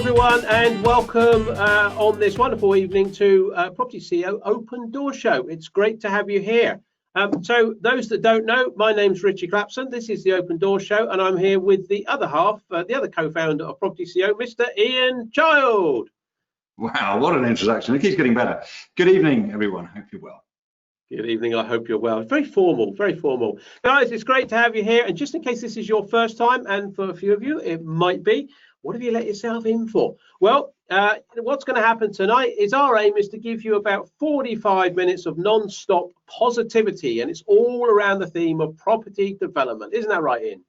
everyone, and welcome on this wonderful evening to Property CEO Open Door Show. It's great to have you here. So those that don't know, my name's Richie Clapson. This is the Open Door Show, and I'm here with the other half, the other co-founder of Property CEO, Mr. Ian Child. Wow, what an introduction. It keeps getting better. Good evening, everyone. Hope you're well. Good evening. I hope you're well. Very formal, very formal. Guys, it's great to have you here. And just in case this is your first time, and for a few of you, it might be, what have you let yourself in for? Well, what's going to happen tonight is our aim is to give you about 45 minutes of non-stop positivity, and it's all around the theme of property development. Isn't that right, Ian?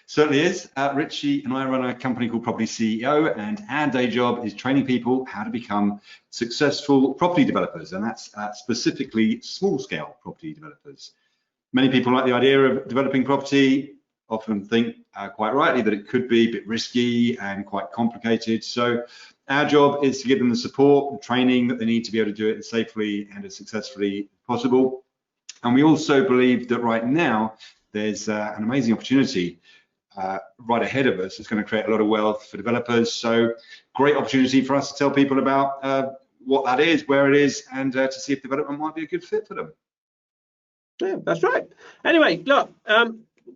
Certainly is. Richie and I run a company called Property CEO, and our day job is training people how to become successful property developers, and that's specifically small-scale property developers. Many people like the idea of developing property, often think quite rightly that it could be a bit risky and quite complicated. So our job is to give them the support and training that they need to be able to do it as safely and as successfully as possible. And we also believe that right now there's an amazing opportunity right ahead of us. It's going to create a lot of wealth for developers. So great opportunity for us to tell people about what that is, where it is, and to see if development might be a good fit for them. Yeah, that's right. Anyway, look,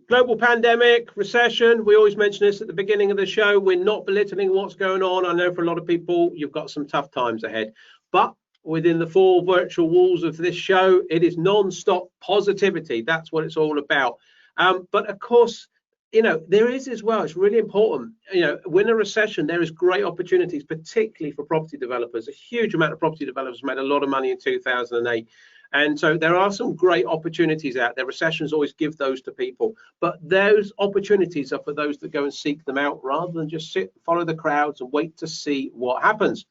global pandemic, recession, we always mention this at the beginning of the show. We're not belittling what's going on. I know for a lot of people, you've got some tough times ahead. But within the four virtual walls of this show, it is non-stop positivity. That's what it's all about. But of course, you know, there is as well, it's really important, you know, when a recession, there is great opportunities, particularly for property developers. A huge amount of property developers made a lot of money in 2008. And so there are some great opportunities out there. Recessions always give those to people, but those opportunities are for those that go and seek them out rather than just sit, follow the crowds and wait to see what happens.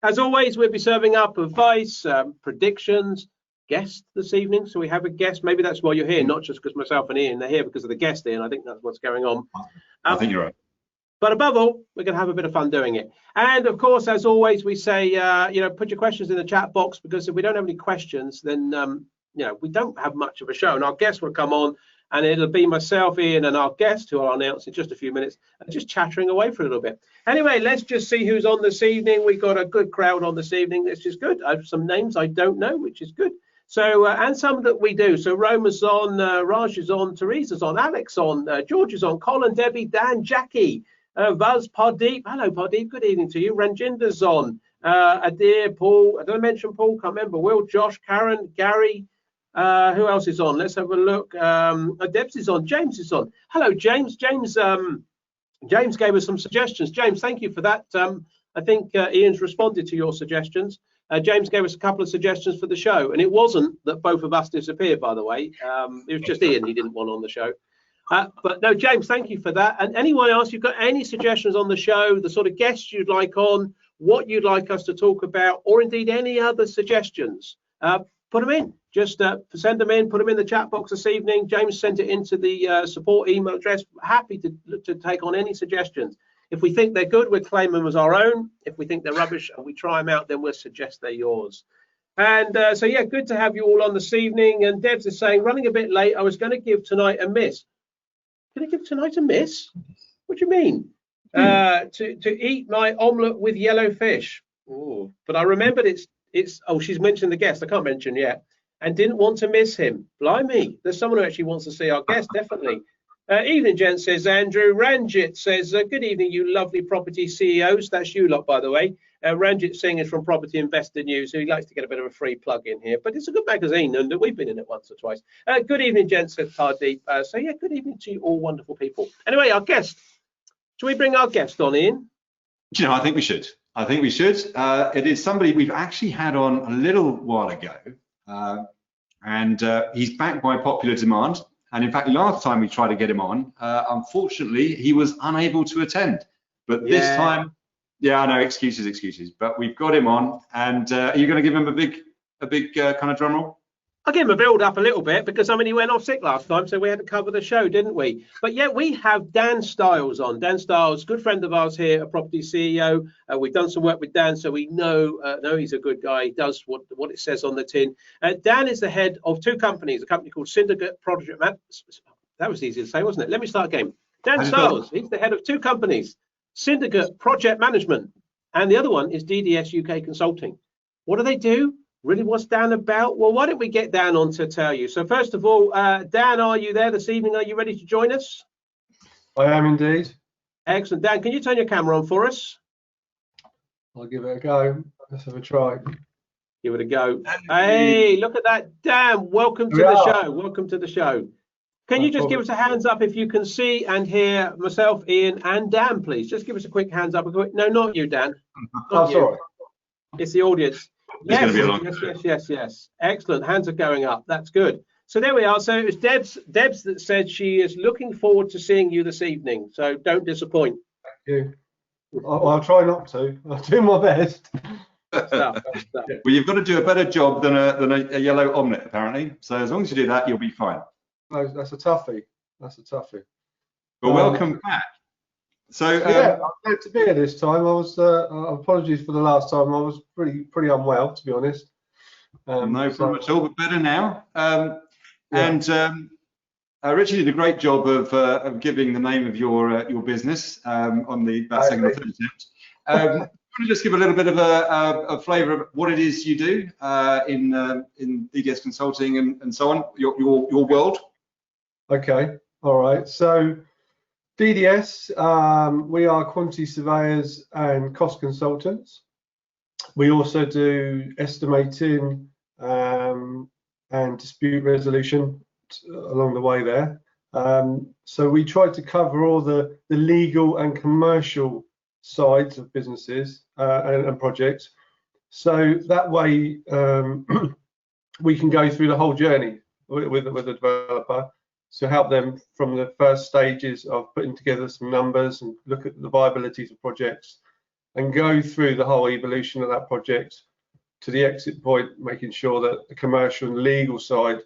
As always, we'll be serving up advice, predictions, guests this evening. So we have a guest. Maybe that's why you're here, not just because myself and Ian are here because of the guest, Ian. I think that's what's going on. I think you're right. But above all, we're going to have a bit of fun doing it. And of course, as always, we say, you know, put your questions in the chat box, because if we don't have any questions, then, you know, we don't have much of a show. And our guest will come on, and it'll be myself, Ian, and our guest, who I'll announce in just a few minutes, and just chattering away for a little bit. Anyway, let's just see who's on this evening. We've got a good crowd on this evening. This is good. I have some names I don't know, which is good. So, and some that we do. So Roma's on, Raj is on, Teresa's on, Alex on, George is on, Colin, Debbie, Dan, Jackie, Vaz, Pardeep. Hello, Pardeep. Good evening to you. Ranjinder's on. Adair, Paul. Did I mention Paul? Can't remember. Will, Josh, Karen, Gary. Who else is on? Let's have a look. Debs is on. James is on. Hello, James. James gave us some suggestions. James, thank you for that. I think Ian's responded to your suggestions. James gave us a couple of suggestions for the show, and it wasn't that both of us disappeared, by the way. It was just Ian he didn't want on the show. But no, James, thank you for that. And anyone else, you've got any suggestions on the show, the sort of guests you'd like on, what you'd like us to talk about, or indeed any other suggestions, put them in. Just send them in, put them in the chat box this evening. James sent it into the support email address. Happy to take on any suggestions. If we think they're good, we'll claim them as our own. If we think they're rubbish and we try them out, then we'll suggest they're yours. And so, yeah, good to have you all on this evening. And Debs is saying, running a bit late, I was going to give tonight a miss. Going to give tonight a miss? What do you mean? To eat my omelette with yellow fish. Ooh. But I remembered it's oh, she's mentioned the guest. I can't mention yet. And didn't want to miss him. Blimey, there's someone who actually wants to see our guest, definitely. Evening, gent, says Andrew. Ranjit says, good evening, you lovely property CEOs. That's you lot, by the way. Ranjit Singh is from Property Investor News, so he likes to get a bit of a free plug in here. But it's a good magazine, and we've been in it once or twice. Good evening, gent, says Pardeep. So, yeah, good evening to you all wonderful people. Anyway, our guest. Should we bring our guest on in? You know, I think we should. I think we should. It is somebody we've actually had on a little while ago, and he's back by popular demand. And in fact, last time we tried to get him on, unfortunately, he was unable to attend. But this time, yeah, I know, excuses. But we've got him on, and are you going to give him a big kind of drum roll? I'll give him a build up a little bit, because I mean, he went off sick last time, so we had to cover the show, didn't we? But yeah, we have Dan Stiles on. Dan Stiles, good friend of ours here at Property CEO. We've done some work with Dan, so we know he's a good guy. He does what it says on the tin. Dan is the head of two companies, a company called Syndicate Project Man. That was easy to say, wasn't it? Let me start again. Dan Stiles, he's the head of two companies, Syndicate Project Management, and the other one is DDS UK Consulting. What do they do? Really, what's Dan about? Well, why don't we get Dan on to tell you? So first of all, Dan, are you there this evening? Are you ready to join us? I am indeed. Excellent. Dan, can you turn your camera on for us? I'll give it a go. Let's have a try. Give it a go. Hey, look at that. Dan, welcome to the show. Welcome to the show. Can you just give us a hands up if you can see and hear myself, Ian, and Dan, please? Just give us a quick hands up. No, not you, Dan. Not you. Sorry. It's the audience. Yes. Excellent. Hands are going up. That's good. So there we are. So it was Debs that said she is looking forward to seeing you this evening. So don't disappoint. Thank you. I'll try not to. I'll do my best. Stuff. Well, you've got to do a better job than a yellow omelette, apparently. So as long as you do that, you'll be fine. That's a toughie. That's a toughie. Well, welcome back. So yeah, I'm glad to be here this time. I was apologies for the last time. I was pretty unwell, to be honest. No problem at all, but better now. Richie did a great job of giving the name of your business on the second or third attempt. Want to just give a little bit of a flavour of what it is you do in DDS Consulting and so on, your world? Okay, all right. So DDS, we are quantity surveyors and cost consultants. We also do estimating and dispute resolution along the way there. So we try to cover all the legal and commercial sides of businesses and projects, so that way we can go through the whole journey with the developer to help them from the first stages of putting together some numbers and look at the viabilities of projects and go through the whole evolution of that project to the exit point, making sure that the commercial and legal side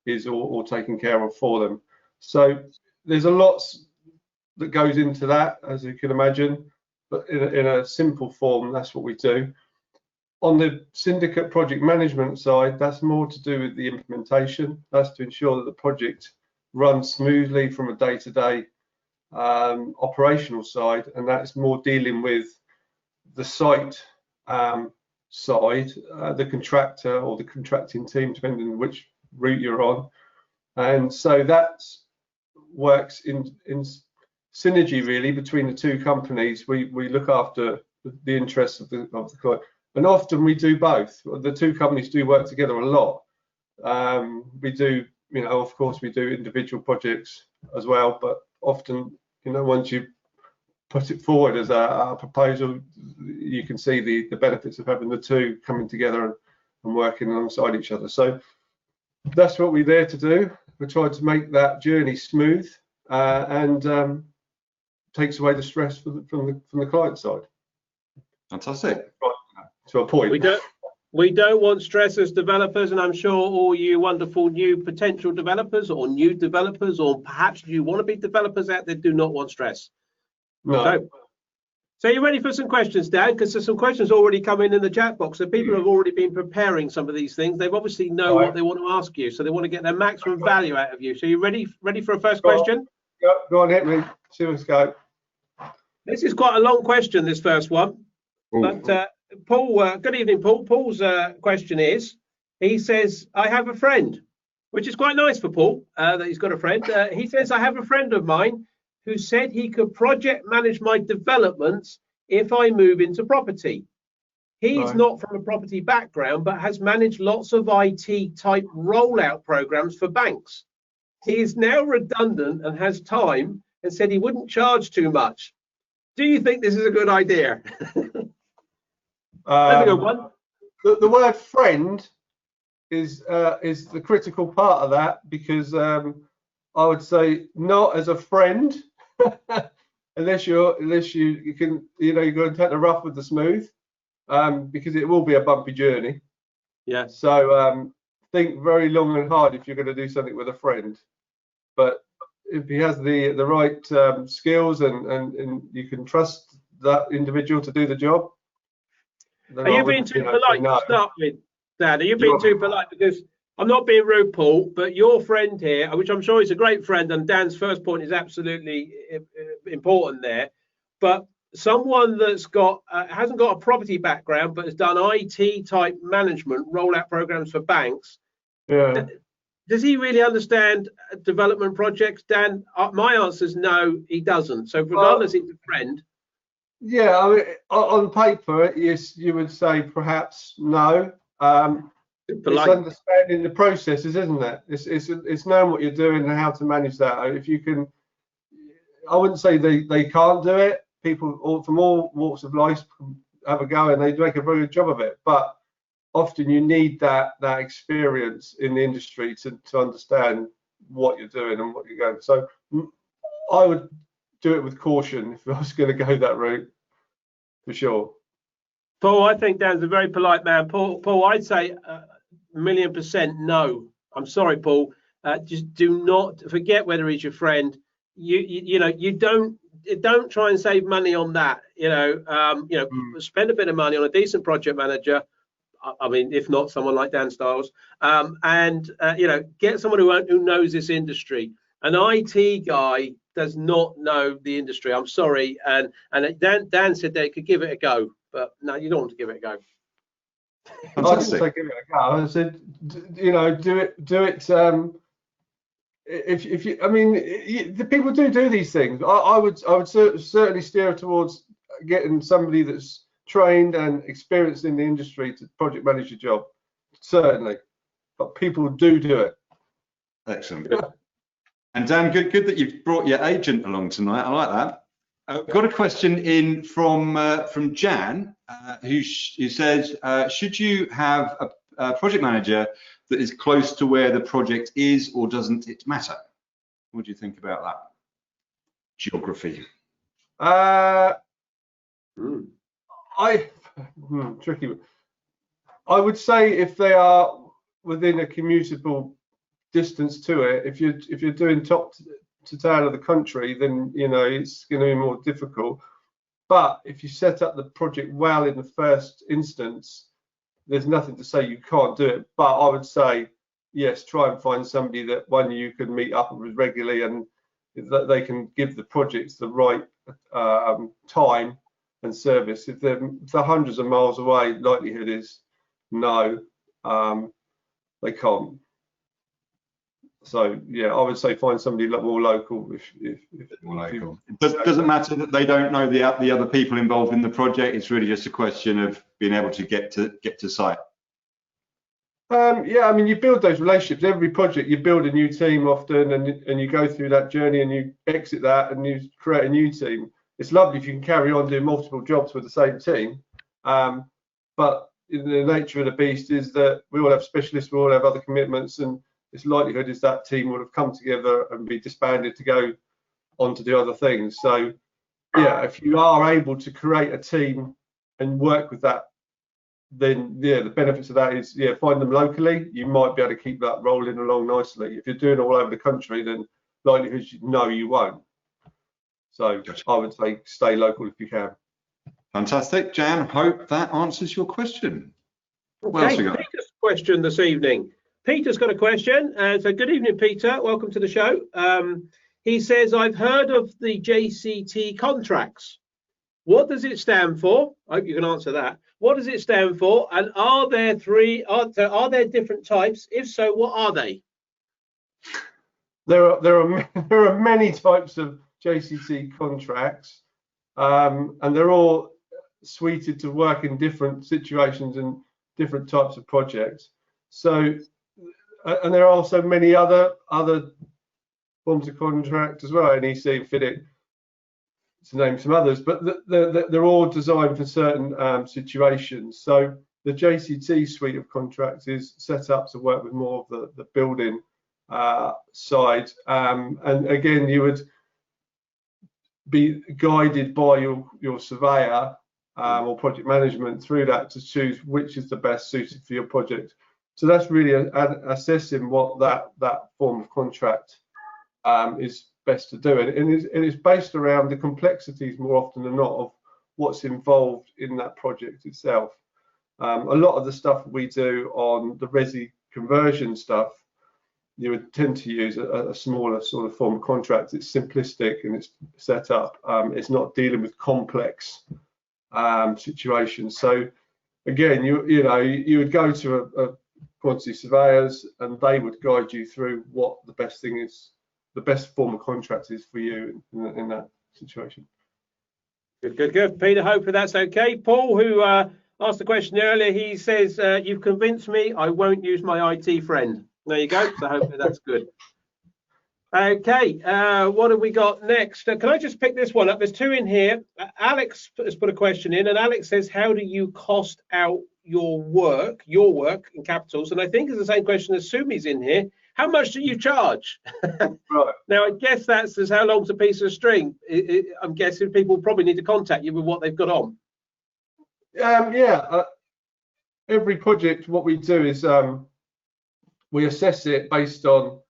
is all taken care of for them. So there's a lot that goes into that, as you can imagine. But in a simple form, that's what we do. On the syndicate project management side, that's more to do with the implementation. That's to ensure that the project runs smoothly from a day-to-day operational side, and that's more dealing with the site side, the contractor or the contracting team, depending on which route you're on. And so that works in synergy really between the two companies. We look after the interests of the client, and often we do both. The two companies do work together a lot. We do, of course, we do individual projects as well, but often, once you put it forward as a proposal, you can see the benefits of having the two coming together and working alongside each other. So that's what we're there to do. We're trying to make that journey smooth and takes away the stress from the client side. Fantastic. To a point. We don't want stress as developers, and I'm sure all you wonderful new potential developers or new developers, or perhaps you want to be developers out there, do not want stress. No. So you ready for some questions, Dan? Because there's some questions already coming in the chat box. So people have already been preparing some of these things. They've obviously know what they want to ask you, so they want to get their maximum value out of you. So you ready for a first question? Go on, hit me. See what's going. This is quite a long question, this first one. But Paul, good evening, Paul. Paul's question is, he says, I have a friend, which is quite nice for Paul, that he's got a friend. He says, I have a friend of mine who said he could project manage my developments if I move into property. He's not from a property background, but has managed lots of IT type rollout programs for banks. He is now redundant and has time and said he wouldn't charge too much. Do you think this is a good idea? That's a good one. The word friend is the critical part of that, because I would say not as a friend unless you can you're going to take the rough with the smooth, because it will be a bumpy journey. Yeah. So think very long and hard if you're going to do something with a friend. But if he has the right skills and you can trust that individual to do the job. Are you being too polite to start with, Dan? Are you being too polite? Because I'm not being rude, Paul, but your friend here, which I'm sure is a great friend, and Dan's first point is absolutely important there. But someone that's got hasn't got a property background but has done IT type management, rollout programs for banks. Yeah. Does he really understand development projects, Dan? My answer is no, he doesn't. So regardless, it's a friend. Yeah, I mean, on paper, yes, you would say perhaps no. It's understanding the processes, isn't it? It's knowing what you're doing and how to manage that. If you can, I wouldn't say they can't do it. People from all walks of life have a go and they make a very good job of it. But often you need that experience in the industry to understand what you're doing and what you're going. So I would do it with caution if I was going to go that route, for sure. Paul, I think Dan's a very polite man. Paul, I'd say 1,000,000% no. I'm sorry, Paul. Just do not forget whether he's your friend. You don't try and save money on that. Spend a bit of money on a decent project manager. I mean, if not someone like Dan Stiles, and get someone who knows this industry. An IT guy does not know the industry. I'm sorry, and Dan said they could give it a go, but no, you don't want to give it a go. I didn't say give it a go. I said, do it. If you, I mean, the people do these things. I would certainly steer towards getting somebody that's trained and experienced in the industry to project manage your job, certainly. But people do it. Excellent. And Dan, good that you've brought your agent along tonight. I like that. I've got a question in from Jan, who says, should you have a project manager that is close to where the project is, or doesn't it matter? What do you think about that? Geography. Tricky. I would say if they are within a commutable distance to it, if you're doing top to tail of the country, then it's going to be more difficult. But if you set up the project well in the first instance, there's nothing to say you can't do it. But I would say yes, try and find somebody that you can meet up with regularly and that they can give the projects the right time and service. If they're hundreds of miles away, likelihood is no, they can't. So yeah, I would say find somebody more local. If more local. It doesn't matter that they don't know the other people involved in the project. It's really just a question of being able to get to site. Yeah, I mean, you build those relationships. Every project, you build a new team often, and you go through that journey, and you exit that, and you create a new team. It's lovely if you can carry on doing multiple jobs with the same team, but the nature of the beast is that we all have specialists, we all have other commitments, and its likelihood is that team would have come together and be disbanded to go on to do other things. So yeah, if you are able to create a team and work with that, then yeah, the benefits of that is find them locally. You might be able to keep that rolling along nicely. If you're doing it all over the country, then likelihood is you won't. So gotcha. I would say stay local if you can. Fantastic, Jan. Hope that answers your question. Okay, what else we got? Peter's question this evening. Peter's got a question. So good evening, Peter. Welcome to the show. He says, I've heard of the JCT contracts. What does it stand for? I hope you can answer that. What does it stand for? And are there different types? If so, what are they? There are many types of JCT contracts, and they're all suited to work in different situations and different types of projects. So, and there are also many other forms of contract as well, NEC, FIDIC, to name some others, but they're all designed for certain situations. So the JCT suite of contracts is set up to work with more of the building side, and again, you would be guided by your surveyor or project management through that to choose which is the best suited for your project. So that's really assessing what that form of contract is best to do, and it's based around the complexities more often than not of what's involved in that project itself. A lot of the stuff we do on the resi conversion stuff you would tend to use a smaller sort of form of contract. It's simplistic and it's set up. It's not dealing with complex situations. So again, you would go to a quantity surveyors, and they would guide you through what the best thing is, the best form of contract is for you in that situation. Good. Peter, hopefully that's okay. Paul, who asked the question earlier, he says, you've convinced me I won't use my IT friend. There you go. So hopefully that's good. Okay, what have we got next? Can I just pick this one up? There's two in here. Alex has put a question in, and Alex says, how do you cost out your work in capitals? And I think it's the same question as Sumi's in here. How much do you charge? Right. Now, I guess that says how long's a piece of string. I'm guessing people probably need to contact you with what they've got on. Every project, what we do is we assess it based on,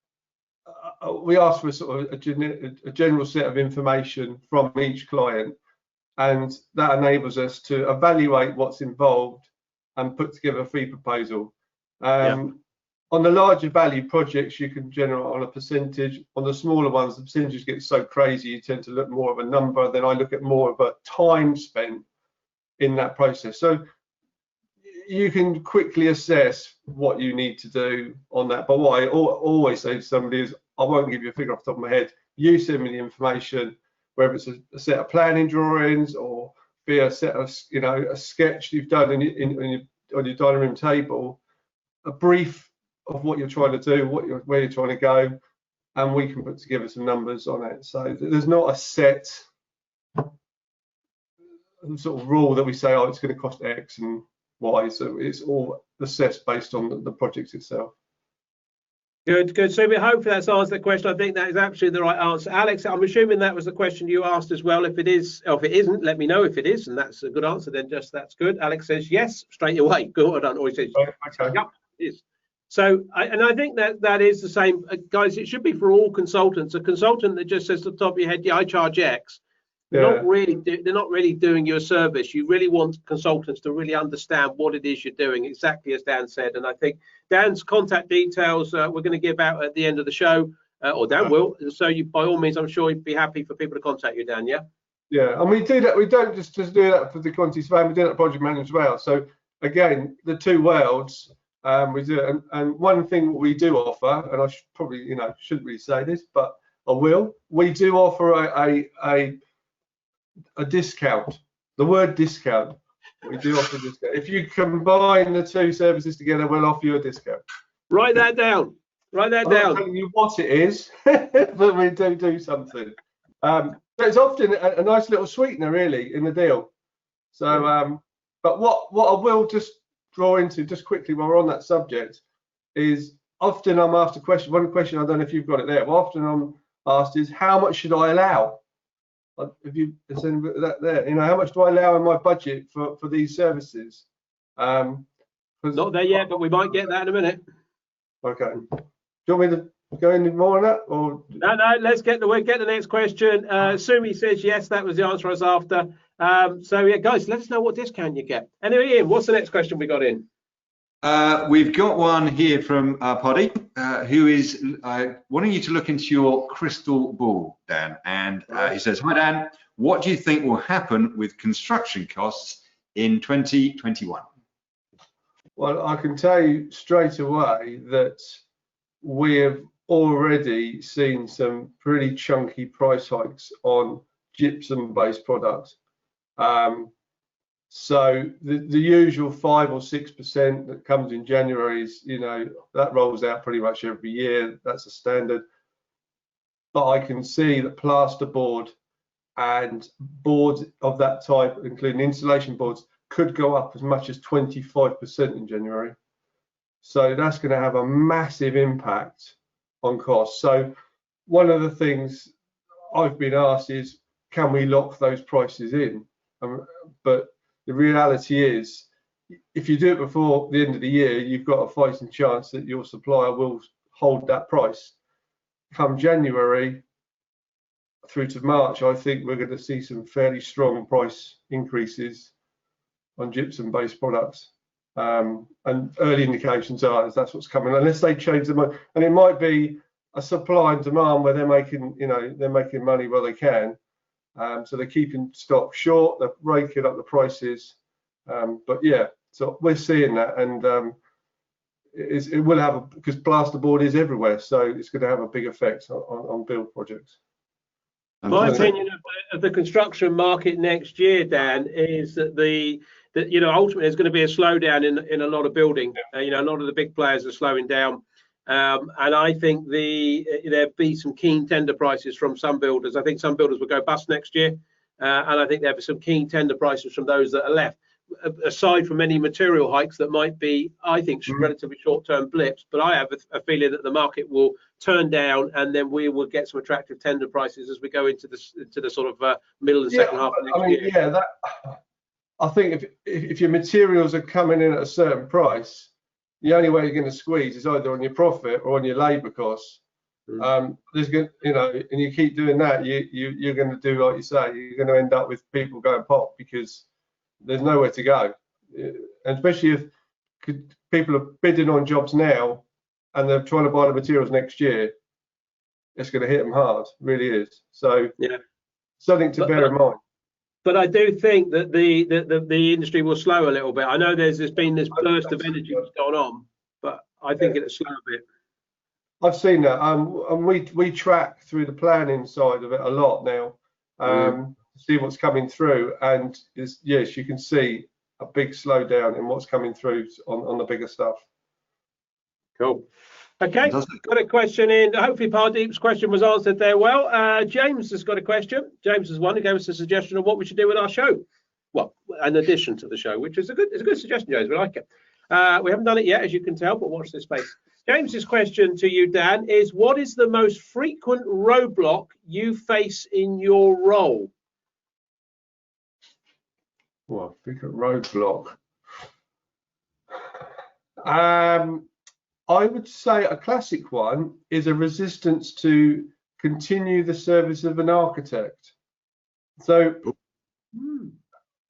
we ask for sort of a general set of information from each client, and that enables us to evaluate what's involved and put together a fee proposal. On the larger value projects, you can generate on a percentage. On the smaller ones, the percentages get so crazy, you tend to look more of a number. Then I look at more of a time spent in that process. So you can quickly assess what you need to do on that. But what I always say to somebody is, I won't give you a figure off the top of my head. You send me the information, whether it's a set of planning drawings or be a set of, a sketch you've done on your dining room table, a brief of what you're trying to do, where you're trying to go, and we can put together some numbers on it. So there's not a set sort of rule that we say, oh, it's going to cost X and Y. So it's all assessed based on the project itself. Good. So we hope that's answered the question. I think that is absolutely the right answer. Alex, I'm assuming that was the question you asked as well. If it is, or if it isn't, let me know. If it is, and that's a good answer, then just that's good. Alex says yes straight away. Good. I don't always say okay. Yep, it is. So, I think that is the same, guys. It should be for all consultants. A consultant that just says to the top of your head, yeah, I charge X. They're not really doing you a service. You really want consultants to really understand what it is you're doing, exactly as Dan said. And I think Dan's contact details we're going to give out at the end of the show, or Dan will. So you, by all means, I'm sure you'd be happy for people to contact you, Dan. Yeah. Yeah, and we do that. We don't just do that for the quantity surveying. We do that project management as well. So again, the two worlds. We do it, and one thing we do offer, and I should probably, shouldn't really say this, but I will. We do offer a discount. The word discount. We do offer a discount. If you combine the two services together, we'll offer you a discount. Write that down. Write that down. I'm not telling you what it is, but we do something. So it's often a nice little sweetener, really, in the deal. So, but what I will just draw into just quickly while we're on that subject is often I'm asked a question. One question, I don't know if you've got it there, but often I'm asked is, how much should I allow? If you send that there, how much do I allow in my budget for these services? Not there yet, but we might get that in a minute. Okay. Do you want me to go any more on that, or no? Let's get the next question. Sumi says yes. That was the answer I was after. So yeah, guys, let us know what discount you get. Anyway, Ian, what's the next question we got in? We've got one here from Poddy, who is wanting you to look into your crystal ball, Dan. And he says, hi, Dan, what do you think will happen with construction costs in 2021? Well, I can tell you straight away that we have already seen some pretty chunky price hikes on gypsum-based products. So the usual 5 or 6% that comes in January is, that rolls out pretty much every year. That's a standard. But I can see that plasterboard and boards of that type, including insulation boards, could go up as much as 25% in January. So that's going to have a massive impact on costs. So one of the things I've been asked is, can we lock those prices in? But the reality is, if you do it before the end of the year, you've got a fighting chance that your supplier will hold that price. Come January through to March, I think we're going to see some fairly strong price increases on gypsum-based products. and early indications are that's what's coming, unless they change the money. And it might be a supply and demand where they're making, they're making money where they can. So they're keeping stock short, they're raking up the prices. But yeah, so we're seeing that, and it will have, because plasterboard is everywhere, so it's going to have a big effect on build projects. My opinion of the construction market next year, Dan, is that ultimately there's going to be a slowdown in a lot of building. A lot of the big players are slowing down, and I think there'll be some keen tender prices from some builders. I think some builders will go bust next year, and I think there'll be some keen tender prices from those that are left. Aside from any material hikes that might be, I think, relatively short-term blips, but I have a feeling that the market will turn down, and then we will get some attractive tender prices as we go into the sort of middle and second half of next year. Yeah, I think if your materials are coming in at a certain price, the only way you're going to squeeze is either on your profit or on your labour costs. There's going, and you keep doing that, you're going to do like you say. You're going to end up with people going pop because there's nowhere to go, and especially if people are bidding on jobs now and they're trying to buy the materials next year. It's going to hit them hard, really is. So yeah, something to bear in mind. But I do think that the industry will slow a little bit. I know there's been this burst of energy that's gone on, but I think it'll slow a bit. I've seen that, and we track through the planning side of it a lot now. See what's coming through, and yes, you can see a big slowdown in what's coming through on the bigger stuff. Cool. Okay, got a question in. Hopefully Pardeep's question was answered there well. James has got a question. James is one who gave us a suggestion of what we should do with our show. Well, in addition to the show, which is a good suggestion, James. We like it. We haven't done it yet, as you can tell, but watch this space. James's question to you, Dan, is what is the most frequent roadblock you face in your role? Well, frequent roadblock. I would say a classic one is a resistance to continue the service of an architect. So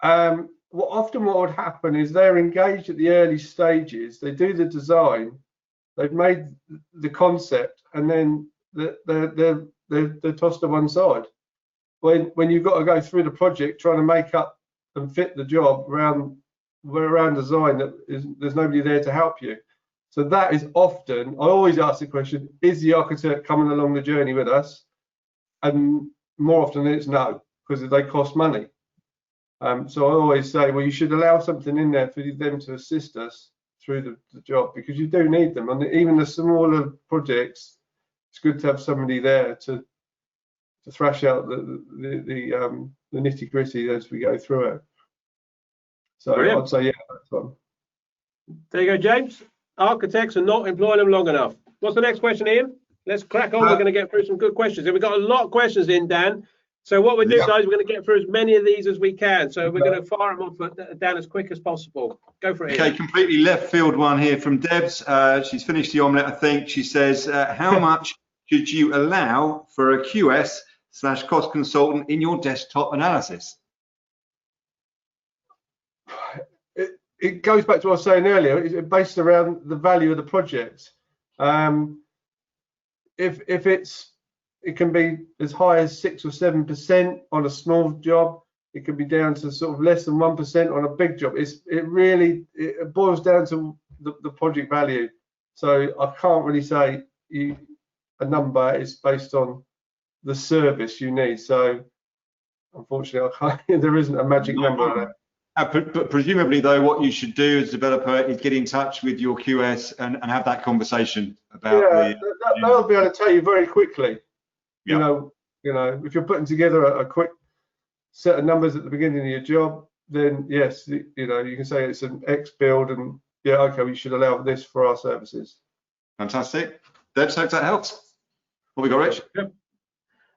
often what would happen is they're engaged at the early stages, they do the design, they've made the concept, and then they're tossed to one side. When you've got to go through the project trying to make up and fit the job around design, there's nobody there to help you. So that is often, I always ask the question, is the architect coming along the journey with us? And more often than it's no, because they cost money. So I always say, well, you should allow something in there for them to assist us through the job, because you do need them. And even the smaller projects, it's good to have somebody there to thrash out the nitty gritty as we go through it. So brilliant. I'd say, yeah, that's one. There you go, James. Architects are not employing them long enough. What's the next question, Ian? Let's crack on. We're going to get through some good questions. And we've got a lot of questions in, Dan. So what we're doing, guys, we're going to get through as many of these as we can. So we're going to fire them off, Dan, as quick as possible. Go for it, Ian. Okay, completely left field one here from Debs. She's finished the omelette, I think. She says, how much should you allow for a QS/cost consultant in your desktop analysis? It goes back to what I was saying earlier. It's based around the value of the project. It can be as high as 6 or 7% on a small job. It can be down to sort of less than 1% on a big job. It boils down to the project value. So I can't really say a number. It's based on the service you need. So unfortunately, there isn't a magic number there. But presumably, though, what you should do as a developer is get in touch with your QS and have that conversation about they'll be able to tell you very quickly. Yep. You know, if you're putting together a quick set of numbers at the beginning of your job, then yes, you can say it's an X build, and yeah, okay, we should allow this for our services. Fantastic. Deb, hope that helps. What we got, Rich? Yep.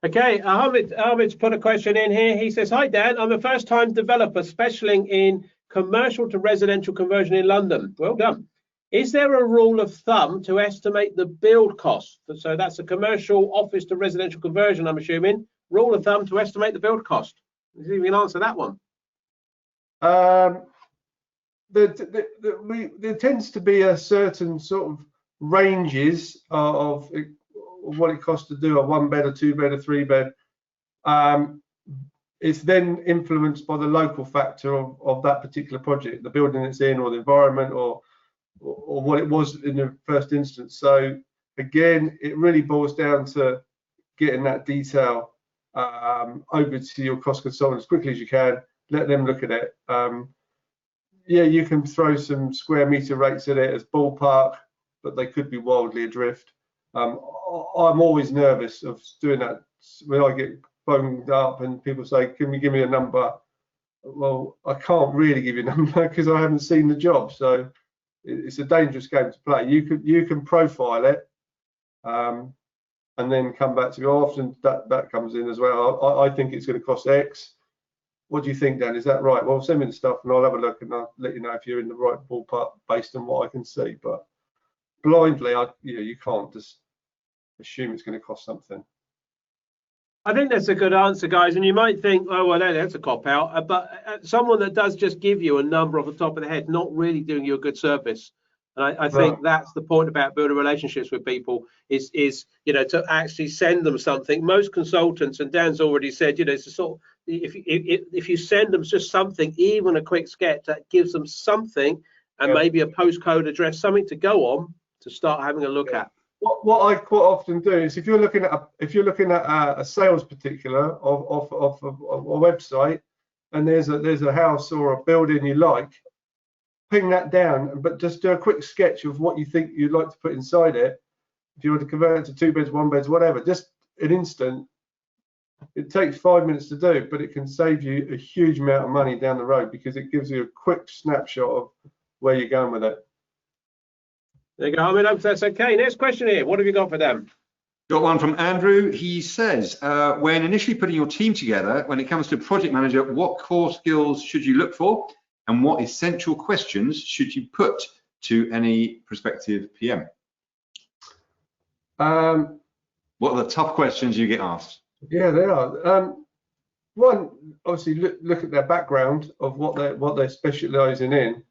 Okay, Ahmed's put a question in here. He says, hi, Dan, I'm a first-time developer specializing in commercial to residential conversion in London. Well done. Is there a rule of thumb to estimate the build cost? So that's a commercial office to residential conversion, I'm assuming. Rule of thumb to estimate the build cost. You can answer that one. there tends to be a certain sort of ranges of what it costs to do a 1-bed, a 2-bed, a 3-bed. It's then influenced by the local factor of that particular project, the building it's in, or the environment, or what it was in the first instance. So again, it really boils down to getting that detail over to your cost consultant as quickly as you can. Let them look at it. Yeah, you can throw some square meter rates at it as ballpark, but they could be wildly adrift. I'm always nervous of doing that when I get phoned up and people say, "Can you give me a number?" Well, I can't really give you a number because I haven't seen the job. So it's a dangerous game to play. You can profile it and then come back to me. Often that comes in as well. I think it's going to cost X. What do you think, Dan? Is that right? Well, send me the stuff and I'll have a look and I'll let you know if you're in the right ballpark based on what I can see. But blindly, you can't just assume it's going to cost something. I think that's a good answer, guys. And you might think, oh, well, that's a cop out. But someone that does just give you a number off the top of the head, not really doing you a good service. And I think that's the point about building relationships with people is to actually send them something. Most consultants, and Dan's already said, it's a sort of, if you send them just something, even a quick sketch that gives them something, and maybe a postcode address, something to go on to start having a look at. What I quite often do is if you're looking at a sales particular of a website, and there's a house or a building you like, ping that down, but just do a quick sketch of what you think you'd like to put inside it. If you want to convert it to 2 beds, 1 beds, whatever, just an instant. It takes 5 minutes to do, but it can save you a huge amount of money down the road because it gives you a quick snapshot of where you're going with it. There you go. I hope that's okay. Next question here. What have you got for them? Got one from Andrew. He says, when initially putting your team together, when it comes to project manager, what core skills should you look for? And what essential questions should you put to any prospective PM? What are the tough questions you get asked? Yeah, they are. One, obviously, look at their background of what they're specialising in.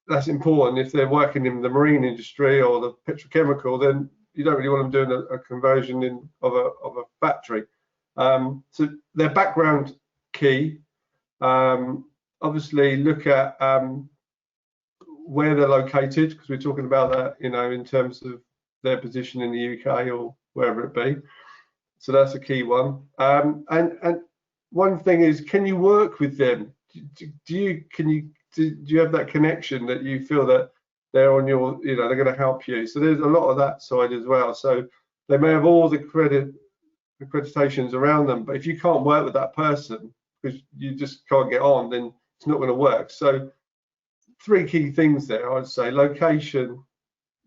That's important. If they're working in the marine industry or the petrochemical, then you don't really want them doing a conversion of a factory. So their background key. Obviously, look at where they're located, because we're talking about that, in terms of their position in the UK or wherever it be. So that's a key one. And one thing is, can you work with them? Do you have that connection that you feel that they're on your, they're going to help you? So there's a lot of that side as well. So they may have all the accreditations around them, but if you can't work with that person because you just can't get on, then it's not going to work. So 3 key things there, I'd say: location,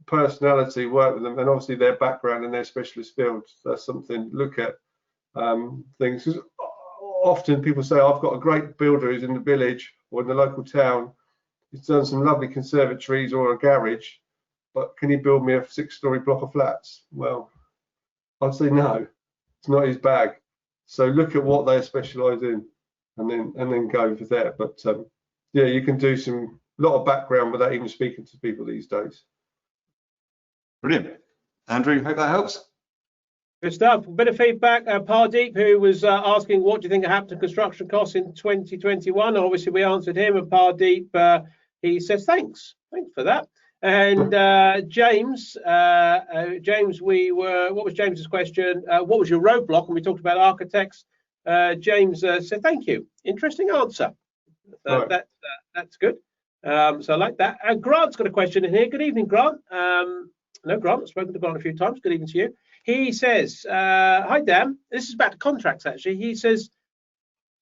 personality, work with them, and obviously their background and their specialist fields. That's something to look at. Things, because often people say, I've got a great builder who's in the village or in the local town, he's done some lovely conservatories or a garage, but can he build me a 6-story block of flats? Well, I'd say no, it's not his bag. So look at what they specialise in, and then go for there. But yeah, you can do a lot of background without even speaking to people these days. Brilliant. Andrew, hope that helps. Good stuff. A bit of feedback. Pardeep, who was asking, what do you think happened to construction costs in 2021? Obviously, we answered him, and Pardeep, he says thanks for that. And James, what was James's question? What was your roadblock? And we talked about architects. James said thank you. Interesting answer. That's good. So I like that. Grant's got a question in here. Good evening, Grant. No, Grant, I've spoken to Grant a few times. Good evening to you. He says, hi, Dan. This is back to contracts, actually. He says,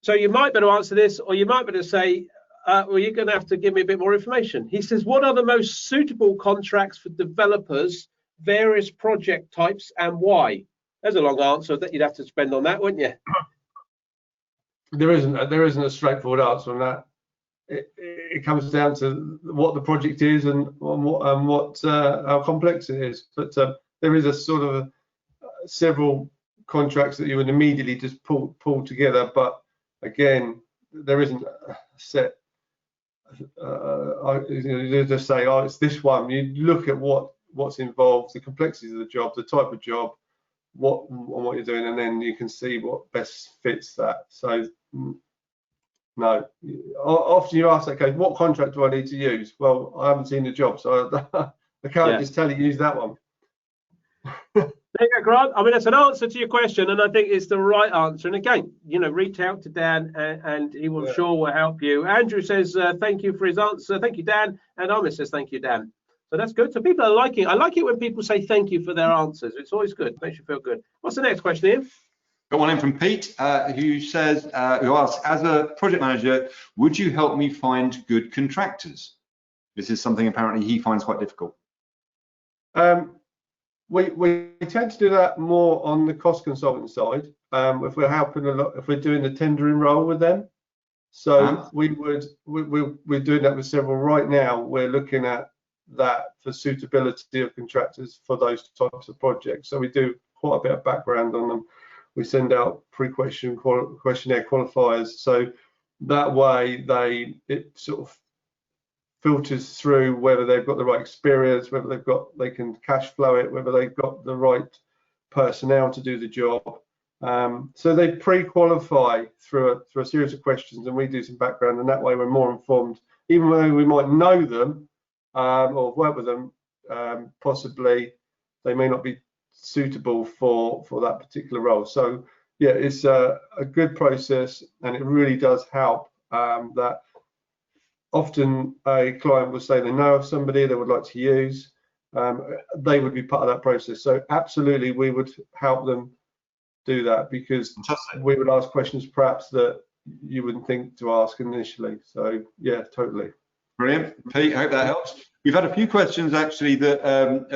so you might better answer this, or you might better say, well, you're going to have to give me a bit more information. He says, what are the most suitable contracts for developers, various project types, and why? There's a long answer that you'd have to spend on that, wouldn't you? There isn't a straightforward answer on that. It comes down to what the project is and how complex it is. But there is a sort of several contracts that you would immediately just pull together. But again, there isn't a set you just say, oh, it's this one. You look at what's involved, the complexities of the job, the type of job, what you're doing, and then you can see what best fits that. So no, often you ask, okay, what contract do I need to use? Well, I haven't seen the job, so I can't just tell you use that one. There you go, Grant. I mean, that's an answer to your question, and I think it's the right answer. And again, reach out to Dan, and he will will help you. Andrew says thank you for his answer. Thank you, Dan. And Ahmed says thank you, Dan. So that's good. So people are liking it. I like it when people say thank you for their answers. It's always good. Makes you feel good. What's the next question, Ian? Got one in from Pete, who asks, as a project manager, would you help me find good contractors? This is something apparently he finds quite difficult. We tend to do that more on the cost consultant side. If we're helping a lot, if we're doing the tendering role with them. So we're doing that with several right now. We're looking at that for suitability of contractors for those types of projects. So we do quite a bit of background on them. We send out questionnaire qualifiers. So that way it sort of filters through whether they've got the right experience, whether they can cash flow it, whether they've got the right personnel to do the job. So they pre-qualify through a series of questions, and we do some background, and that way we're more informed. Even though we might know them or work with them, possibly they may not be suitable for that particular role. So yeah, it's a good process, and it really does help that. Often a client will say they know of somebody they would like to use. They would be part of that process. So absolutely, we would help them do that, because we would ask questions perhaps that you wouldn't think to ask initially. So yeah, totally. Brilliant. Pete, I hope that helps. We've had a few questions actually that are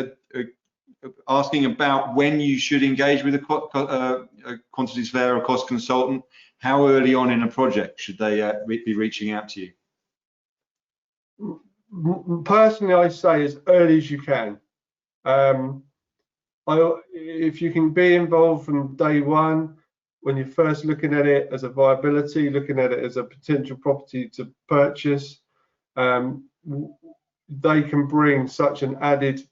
asking about when you should engage with a quantity surveyor or cost consultant. How early on in a project should they be reaching out to you? Personally, I say as early as you can. If you can be involved from day one, when you're first looking at it as a viability, looking at it as a potential property to purchase, they can bring such an added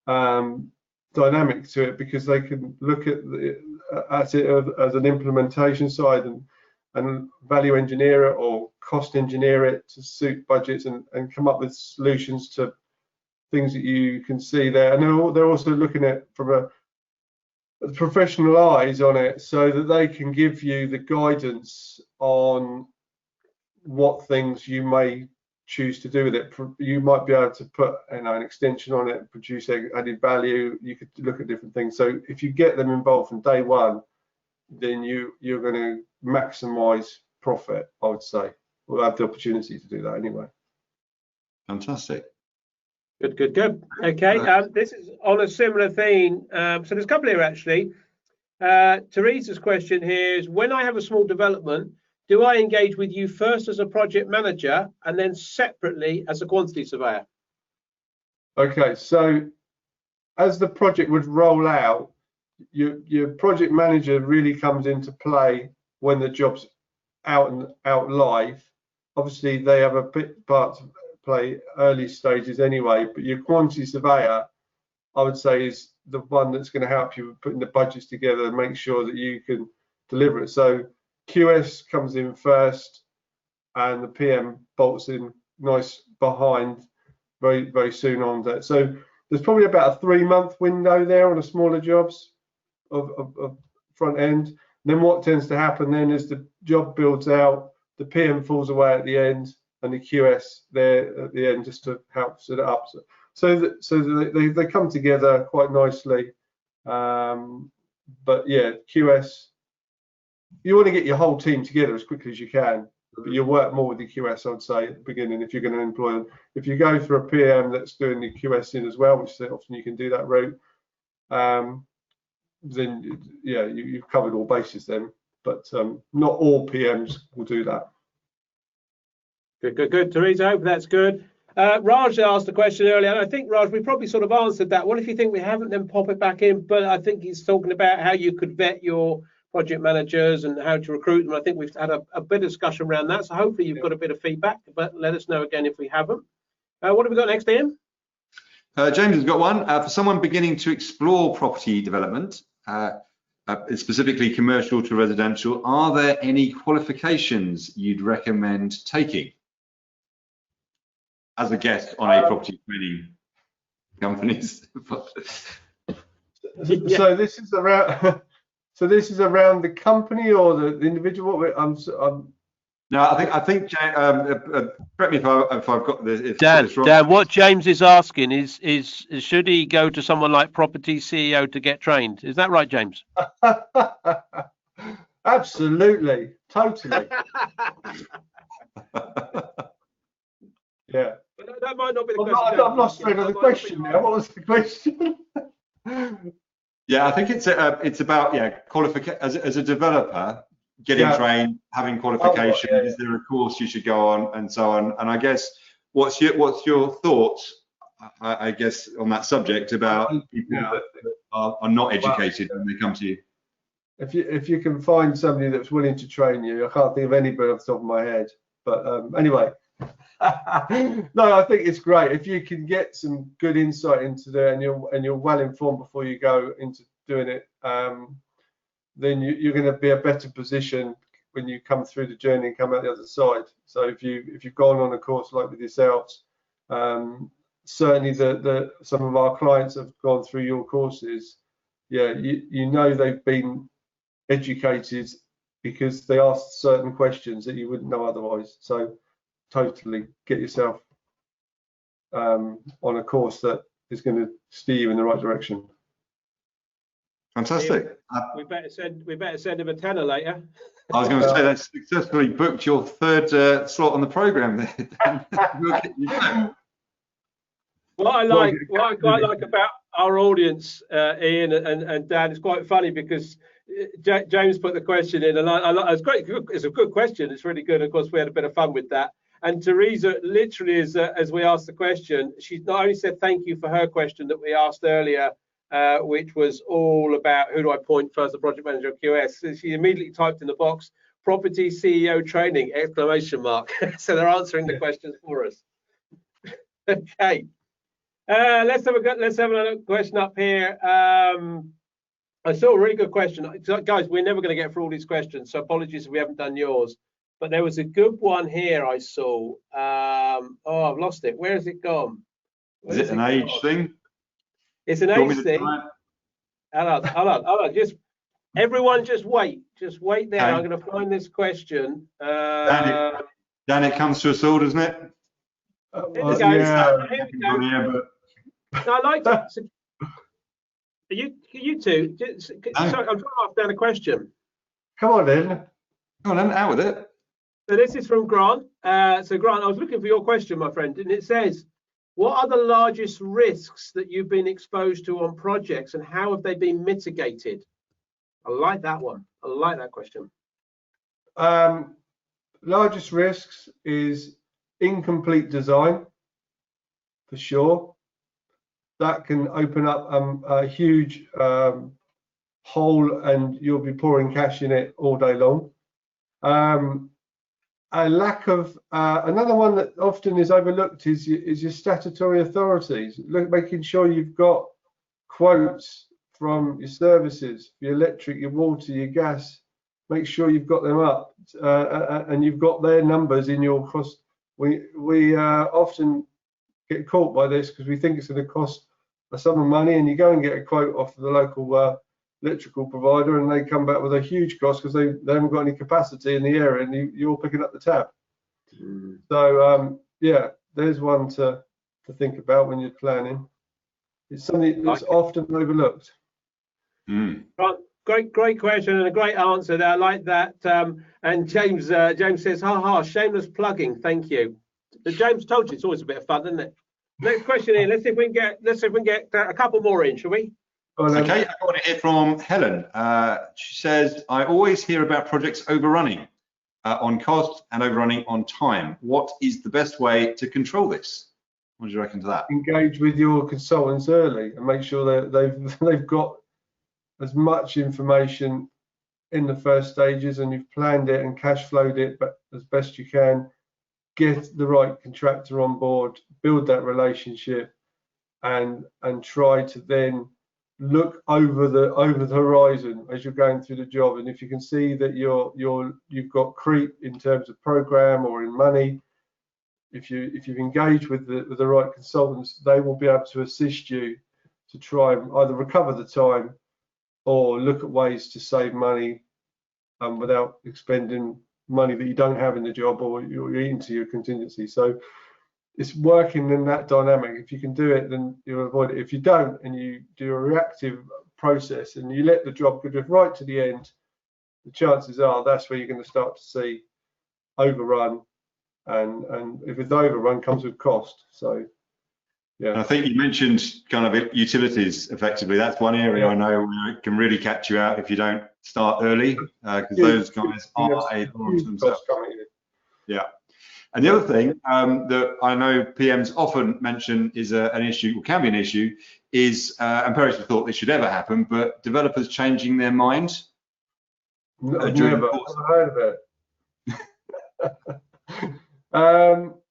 dynamic to it, because they can look at it as an implementation side and value engineer it or cost engineer it to suit budgets and come up with solutions to things that you can see there. And they're also looking at from a professional eyes on it, so that they can give you the guidance on what things you may choose to do with it. You might be able to put an extension on it, produce added value. You could look at different things. So if you get them involved from day one, then you're going to maximize profit, I would say. We'll have the opportunity to do that anyway. Fantastic. Good. Okay, this is on a similar theme. So there's a couple here actually. Teresa's question here is, when I have a small development, do I engage with you first as a project manager and then separately as a quantity surveyor? Okay, so as the project would roll out, your project manager really comes into play when the job's out live. Obviously, they have a bit part to play early stages anyway, but your quantity surveyor, I would say, is the one that's going to help you with putting the budgets together and make sure that you can deliver it. So QS comes in first, and the PM bolts in nice behind very soon on that. So there's probably about a 3-month window there on the smaller jobs of front end. Then what tends to happen then is the job builds out, the PM falls away at the end, and the QS there at the end just to help set it up. So they come together quite nicely. But yeah, QS, you want to get your whole team together as quickly as you can, but you work more with the QS, I would say, at the beginning if you're going to employ them. If you go through a PM that's doing the QS in as well, which often you can do that route, then yeah, you've covered all bases then. But not all PMs will do that. Good. Teresa, I hope that's good. Raj asked a question earlier, and I think, Raj, we probably sort of answered that. What if you think we haven't, then pop it back in? But I think he's talking about how you could vet your project managers and how to recruit them. I think we've had a bit of discussion around that. So hopefully you've got a bit of feedback, but let us know again if we haven't. What have we got next, Ian? James has got one. For someone beginning to explore property development, specifically commercial to residential, are there any qualifications you'd recommend taking as a guest on a property training companies? So this is around. So this is around the company or the individual. No, I think. Correct me if I've got this. Dan, wrong. Dan, what James is asking is should he go to someone like propertyCEO to get trained? Is that right, James? Absolutely, totally. Yeah. That might not be the question. I've lost track of the question now. What was the question? Yeah, I think it's about qualification as a developer, getting trained, having qualification. Is there a course you should go on, and so on? And I guess what's your thoughts? I guess on that subject about people that are not educated when they come to you. If you can find somebody that's willing to train you, I can't think of anybody off the top of my head. But anyway. No, I think it's great if you can get some good insight into there, and you're well informed before you go into doing it. Then you're going to be a better position when you come through the journey and come out the other side. So if you've gone on a course like with yourselves, certainly some of our clients have gone through your courses. Yeah, you know they've been educated because they asked certain questions that you wouldn't know otherwise. So totally get yourself on a course that is going to steer you in the right direction. Fantastic. We better send him a tenner later. I was going to say that's successfully booked your third slot on the program there. What I quite like about our audience, Ian and Dan, is quite funny because James put the question in, and it's great. It's a good question. It's really good. Of course, we had a bit of fun with that. And Teresa, literally, as we asked the question, she not only said thank you for her question that we asked earlier, which was all about who do I point first, the project manager or QS. So she immediately typed in the box, propertyCEO training, ! So they're answering the questions for us. Okay. Let's have another question up here. I saw a really good question. Guys, we're never going to get through all these questions, so apologies if we haven't done yours. But there was a good one here I saw. I've lost it. Where has it gone? Is it an age thing? It's an age thing. Hold on. Everyone just wait. Just wait there. Okay. I'm going to find this question. Dan, it comes to us all, doesn't it? Here we go. No, I like that. So, you two. Sorry, I'm trying to ask Dan a question. Come on, then. Come on, out with it. So this is from Grant. So Grant, I was looking for your question, my friend, and it says, what are the largest risks that you've been exposed to on projects and how have they been mitigated? I like that one. I like that question. Largest risks is incomplete design, for sure. That can open up a huge hole and you'll be pouring cash in it all day long. A lack of another one that often is overlooked is your statutory authorities. Making sure you've got quotes from your services, your electric, your water, your gas. Make sure you've got them up and you've got their numbers in your cost. We often get caught by this because we think it's going to cost a sum of money, and you go and get a quote off the local electrical provider and they come back with a huge cost because they haven't got any capacity in the area and you're picking up the tab. So yeah, there's one to think about when you're planning. It's something that's often overlooked. Great question and a great answer there. I like that. And James says, shameless plugging, thank you. But James told you it's always a bit of fun, isn't it? Next question here. Let's see if we can get a couple more in, shall we? Okay, I want to hear from Helen. She says, I always hear about projects overrunning on cost and overrunning on time. What is the best way to control this? What do you reckon to that? Engage with your consultants early and make sure that they've got as much information in the first stages and you've planned it and cash flowed it, but as best you can, get the right contractor on board, build that relationship, and try to then look over the horizon as you're going through the job. And if you can see that you've got creep in terms of program or in money, if you've engaged with the right consultants, they will be able to assist you to try and either recover the time or look at ways to save money without expending money that you don't have in the job or you're into your contingency. So it's working in that dynamic. If you can do it, then you'll avoid it. If you don't, and you do a reactive process and you let the job go right to the end, the chances are that's where you're going to start to see overrun, and if it's overrun comes with cost. So yeah. And I think you mentioned kind of utilities effectively. That's one area I know where it can really catch you out if you don't start early, because those guys are a lot of themselves. Yeah. And the other thing that I know PMs often mention is an issue, or can be an issue, is, and Perry's thought this should ever happen, but developers changing their mind. Never heard of it.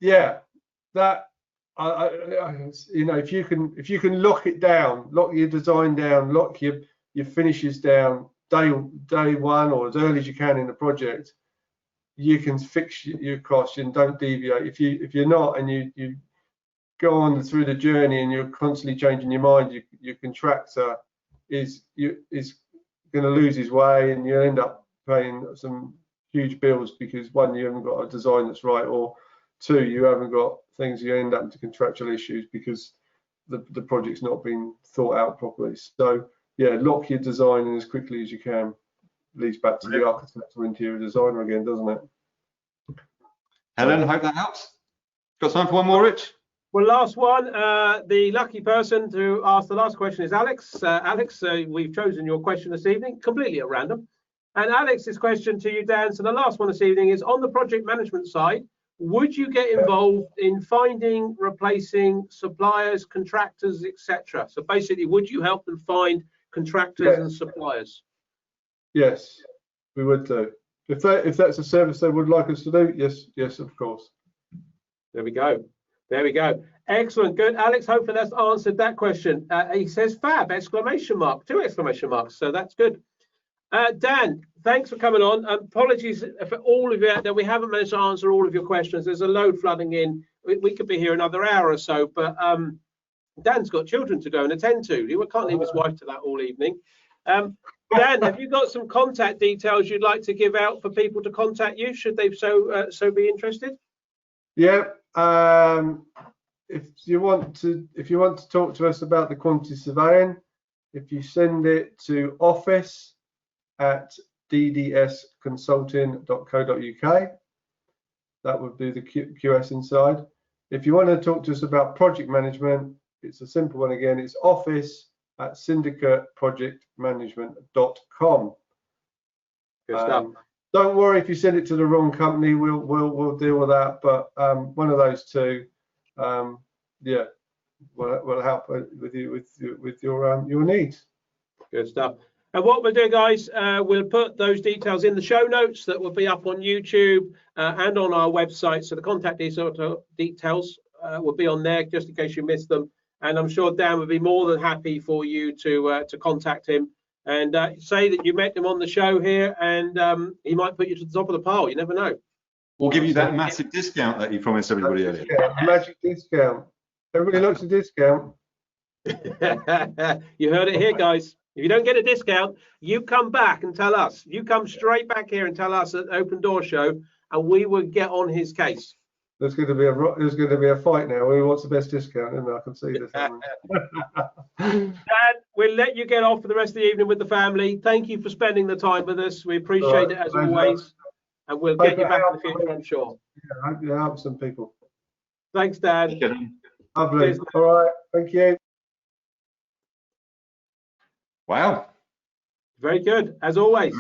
Yeah, that. You know, if you can lock it down, lock your design down, lock your finishes down day one or as early as you can in the project, you can fix your costs and don't deviate. If you're not, and you go on through the journey and you're constantly changing your mind, your contractor is going to lose his way, and you end up paying some huge bills because one, you haven't got a design that's right, or two, you haven't got things, you end up into contractual issues because the project's not been thought out properly. So yeah, lock your design in as quickly as you can. Leads back to the architect or interior designer again, doesn't it? Helen, hope that helps. Got time for one more, Rich? Well, last one. The lucky person to ask the last question is Alex. Alex, we've chosen your question this evening, completely at random. And Alex's question to you, Dan, so the last one this evening is, on the project management side, would you get involved in finding, replacing suppliers, contractors, etc.? So basically, would you help them find contractors and suppliers? Yes, we would do. If that's a service they would like us to do, yes, of course. There we go. There we go. Excellent. Good. Alex, hopefully that's answered that question. He says fab, exclamation mark, 2 exclamation marks. So that's good. Dan, thanks for coming on. Apologies for all of you that we haven't managed to answer all of your questions. There's a load flooding in. We could be here another hour or so, but Dan's got children to go and attend to. He can't leave his wife to that all evening. Dan, have you got some contact details you'd like to give out for people to contact you, should they so be interested? Yeah. If you want to talk to us about the quantity surveying, if you send it to office@ddsconsulting.co.uk, that would be the QS inside. If you want to talk to us about project management, it's a simple one again. It's office@syndicateprojectmanagement.com. Good stuff. Don't worry if you send it to the wrong company. We'll deal with that. But one of those two, yeah, will help with your needs. Good stuff. And what we'll do, guys, we'll put those details in the show notes that will be up on YouTube and on our website. So the contact details will be on there just in case you missed them. And I'm sure Dan would be more than happy for you to contact him and say that you met him on the show here, and he might put you to the top of the pile. You never know. We'll give you that massive discount that you promised everybody earlier. Magic discount. Everybody likes a discount. You heard it here, guys. If you don't get a discount, you come back and tell us. You come straight back here and tell us at the Open Door Show, and we will get on his case. There's going to be a fight now. Who wants the best discount? And I can see this. Dan, we'll let you get off for the rest of the evening with the family. Thank you for spending the time with us. We appreciate it as always, and we'll get you back in the future, I'm sure. Yeah, I hope you help some people. Thanks, Dan. Lovely. All right. Thank you. Wow. Very good, as always.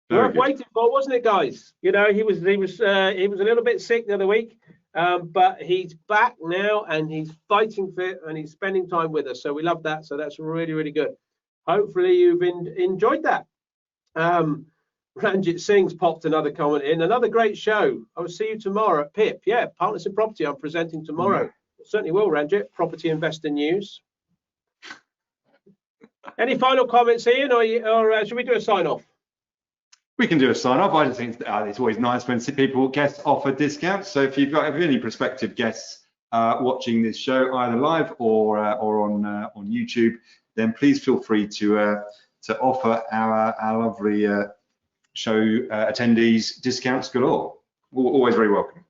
Worth waiting for, wasn't it, guys? You know, he was a little bit sick the other week, but he's back now and he's fighting fit and he's spending time with us. So we love that. So that's really, really good. Hopefully you've enjoyed that. Ranjit Singh's popped another comment in. Another great show. I will see you tomorrow at PIP. Yeah, Partners in Property. I'm presenting tomorrow. Certainly will, Ranjit. Property Investor News. Any final comments, Ian, or should we do a sign off? We can do a sign off. I just think it's always nice when guests offer discounts. So if you've got any prospective guests watching this show, either live or on YouTube, then please feel free to offer our lovely show attendees discounts galore. Always very welcome.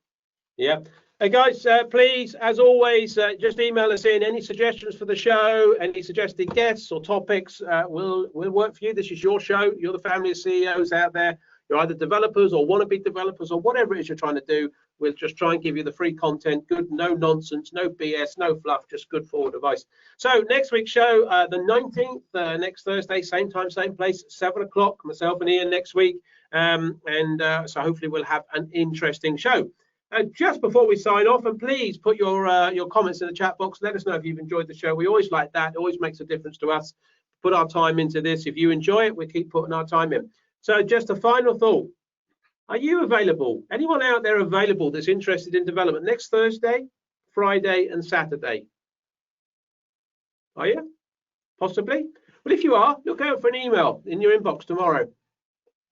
Yeah. Hey guys, please, as always, just email us in any suggestions for the show, any suggested guests or topics. We'll work for you. This is your show. You're the family of CEOs out there. You're either developers or want to be developers or whatever it is you're trying to do. We'll just try and give you the free content, good, no nonsense, no BS, no fluff, just good forward advice. So next week's show, the 19th, next Thursday, same time, same place, 7 o'clock, myself and Ian next week. So hopefully we'll have an interesting show. Just before we sign off, and please put your comments in the chat box. Let us know if you've enjoyed the show. We always like that. It always makes a difference to us. Put our time into this. If you enjoy it, we keep putting our time in. So just a final thought. Are you available? Anyone out there available that's interested in development next Thursday, Friday, and Saturday? Are you? Possibly? Well, if you are, look out for an email in your inbox tomorrow.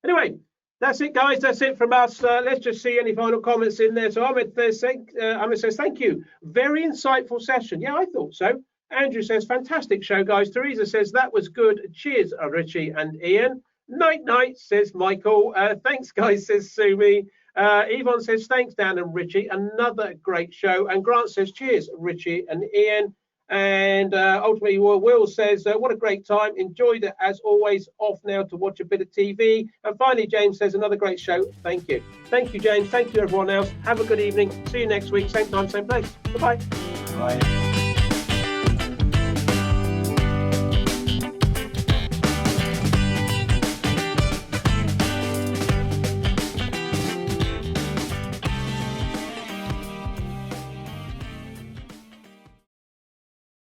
Anyway, that's it, guys. That's it from us. Let's just see any final comments in there. So Ahmed says, thank you. Very insightful session. Yeah, I thought so. Andrew says, fantastic show, guys. Teresa says, that was good. Cheers, Richie and Ian. Night, night, says Michael. Thanks, guys, says Sumi. Yvonne says, thanks, Dan and Richie. Another great show. And Grant says, cheers, Richie and Ian. And ultimately, Will says, what a great time. Enjoyed it as always. Off now to watch a bit of TV. And finally, James says, another great show. Thank you. Thank you, James. Thank you, everyone else. Have a good evening. See you next week. Same time, same place. Bye-bye. Bye.